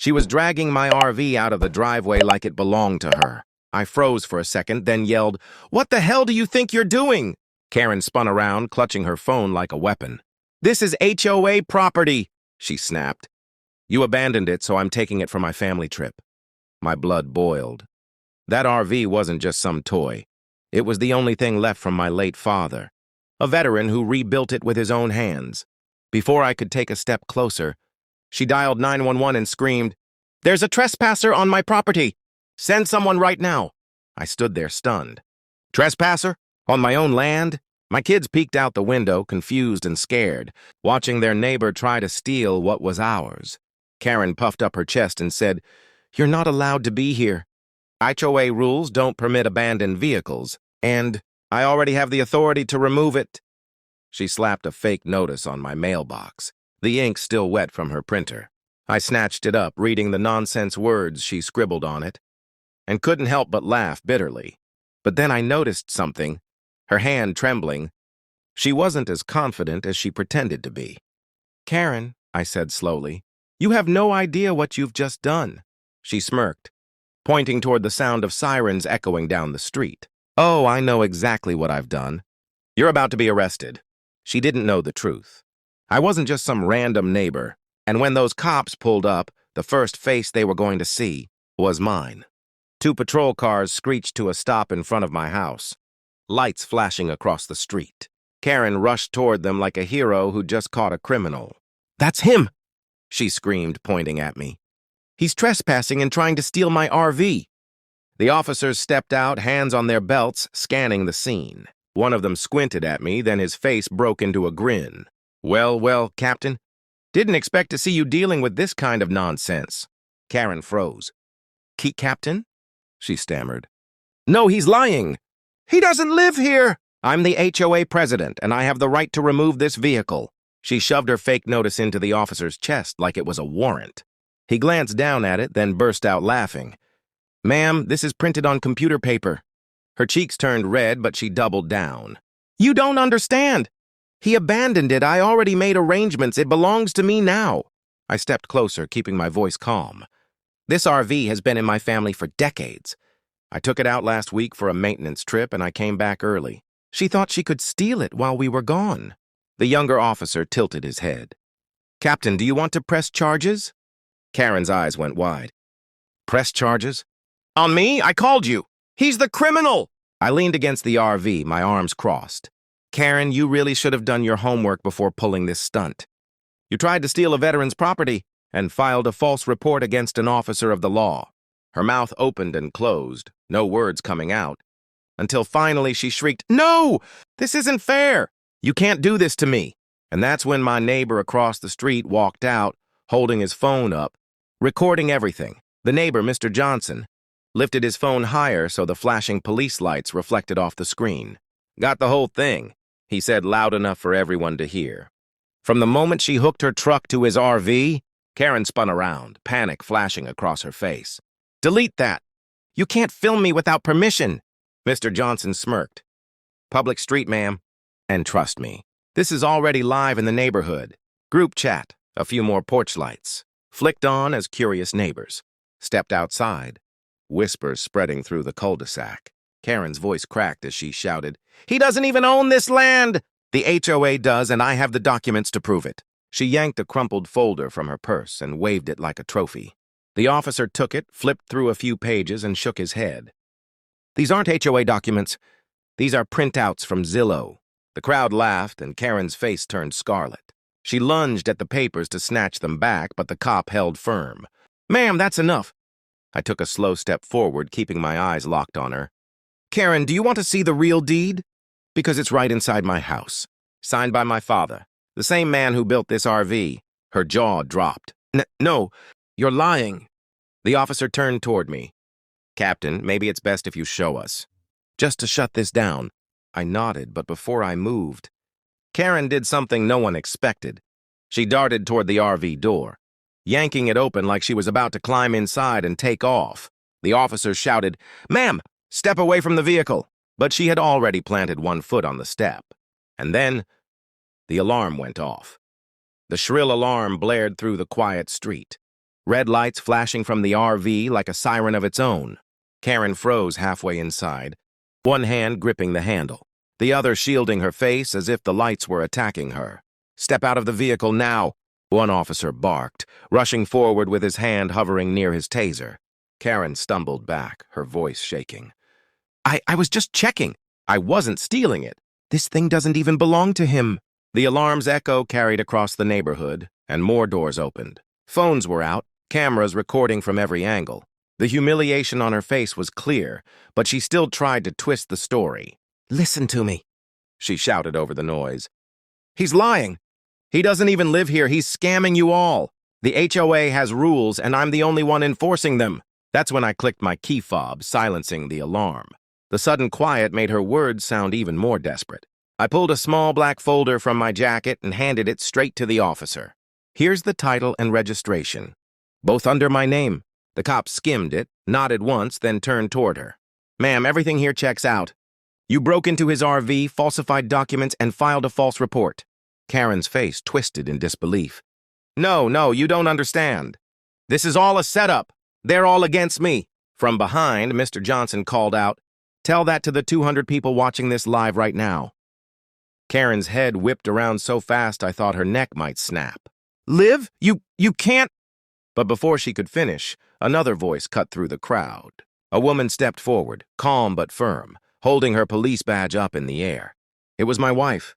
She was dragging my RV out of the driveway like it belonged to her. I froze for a second, then yelled, "What the hell do you think you're doing?" Karen spun around, clutching her phone like a weapon. "This is HOA property," she snapped. "You abandoned it, so I'm taking it for my family trip." My blood boiled. That RV wasn't just some toy. It was the only thing left from my late father, a veteran who rebuilt it with his own hands. Before I could take a step closer, she dialed 911 and screamed, "There's a trespasser on my property! Send someone right now!" I stood there stunned. Trespasser? On my own land? My kids peeked out the window, confused and scared, watching their neighbor try to steal what was ours. Karen puffed up her chest and said, "You're not allowed to be here. HOA rules don't permit abandoned vehicles, and I already have the authority to remove it." She slapped a fake notice on my mailbox, the ink still wet from her printer. I snatched it up, reading the nonsense words she scribbled on it, and couldn't help but laugh bitterly. But then I noticed something, her hand trembling. She wasn't as confident as she pretended to be. "Karen," I said slowly, "you have no idea what you've just done." She smirked, pointing toward the sound of sirens echoing down the street. "Oh, I know exactly what I've done. You're about to be arrested." She didn't know the truth. I wasn't just some random neighbor, and when those cops pulled up, the first face they were going to see was mine. 2 patrol cars screeched to a stop in front of my house, lights flashing across the street. Karen rushed toward them like a hero who just caught a criminal. "That's him!" she screamed, pointing at me. "He's trespassing and trying to steal my RV." The officers stepped out, hands on their belts, scanning the scene. One of them squinted at me, then his face broke into a grin. Well, Captain. Didn't expect to see you dealing with this kind of nonsense." Karen froze. "Captain?" she stammered. "No, he's lying. He doesn't live here." "I'm the HOA president, and I have the right to remove this vehicle." She shoved her fake notice into the officer's chest like it was a warrant. He glanced down at it, then burst out laughing. "Ma'am, this is printed on computer paper." Her cheeks turned red, but she doubled down. "You don't understand. He abandoned it. I already made arrangements. It belongs to me now." I stepped closer, keeping my voice calm. "This RV has been in my family for decades. I took it out last week for a maintenance trip, and I came back early. She thought she could steal it while we were gone." The younger officer tilted his head. "Captain, do you want to press charges?" Karen's eyes went wide. "Press charges? On me? I called you. He's the criminal!" I leaned against the RV, my arms crossed. "Karen, you really should have done your homework before pulling this stunt. You tried to steal a veteran's property and filed a false report against an officer of the law." Her mouth opened and closed, no words coming out, until finally she shrieked, "No! This isn't fair! You can't do this to me!" And that's when my neighbor across the street walked out, holding his phone up, recording everything. The neighbor, Mr. Johnson, lifted his phone higher so the flashing police lights reflected off the screen. "Got the whole thing," he said loud enough for everyone to hear. From the moment she hooked her truck to his RV, Karen spun around, panic flashing across her face. "Delete that! You can't film me without permission!" Mr. Johnson smirked. "Public street, ma'am. And trust me, this is already live in the neighborhood. Group chat, a few more porch lights. Flicked on as curious neighbors. Stepped outside. Whispers spreading through the cul-de-sac. Karen's voice cracked as she shouted, "He doesn't even own this land!" "The HOA does, and I have the documents to prove it." She yanked a crumpled folder from her purse and waved it like a trophy. The officer took it, flipped through a few pages, and shook his head. "These aren't HOA documents. These are printouts from Zillow." The crowd laughed, and Karen's face turned scarlet. She lunged at the papers to snatch them back, but the cop held firm. "Ma'am, that's enough." I took a slow step forward, keeping my eyes locked on her. "Karen, do you want to see the real deed? Because it's right inside my house. Signed by my father, the same man who built this RV." Her jaw dropped. No, you're lying." The officer turned toward me. "Captain, maybe it's best if you show us. Just to shut this down." I nodded, but before I moved, Karen did something no one expected. She darted toward the RV door, yanking it open like she was about to climb inside and take off. The officer shouted, "Ma'am, step away from the vehicle." But she had already planted one foot on the step. And then the alarm went off. The shrill alarm blared through the quiet street. red lights flashing from the RV like a siren of its own. Karen froze halfway inside, one hand gripping the handle, the other shielding her face as if the lights were attacking her. "Step out of the vehicle now," one officer barked, rushing forward with his hand hovering near his taser. Karen stumbled back, her voice shaking. I was just checking. I wasn't stealing it. This thing doesn't even belong to him." The alarm's echo carried across the neighborhood, and more doors opened. Phones were out, cameras recording from every angle. The humiliation on her face was clear, but she still tried to twist the story. "Listen to me," she shouted over the noise. "He's lying. He doesn't even live here. He's scamming you all. The HOA has rules, and I'm the only one enforcing them." That's when I clicked my key fob, silencing the alarm. The sudden quiet made her words sound even more desperate. I pulled a small black folder from my jacket and handed it straight to the officer. "Here's the title and registration, both under my name." The cop skimmed it, nodded once, then turned toward her. "Ma'am, everything here checks out. You broke into his RV, falsified documents, and filed a false report." Karen's face twisted in disbelief. No, you don't understand. This is all a setup. They're all against me." From behind, Mr. Johnson called out, "Tell that to the 200 people watching this live right now." Karen's head whipped around so fast I thought her neck might snap. "Liv, you can't—" But before she could finish, another voice cut through the crowd. A woman stepped forward, calm but firm, holding her police badge up in the air. It was my wife.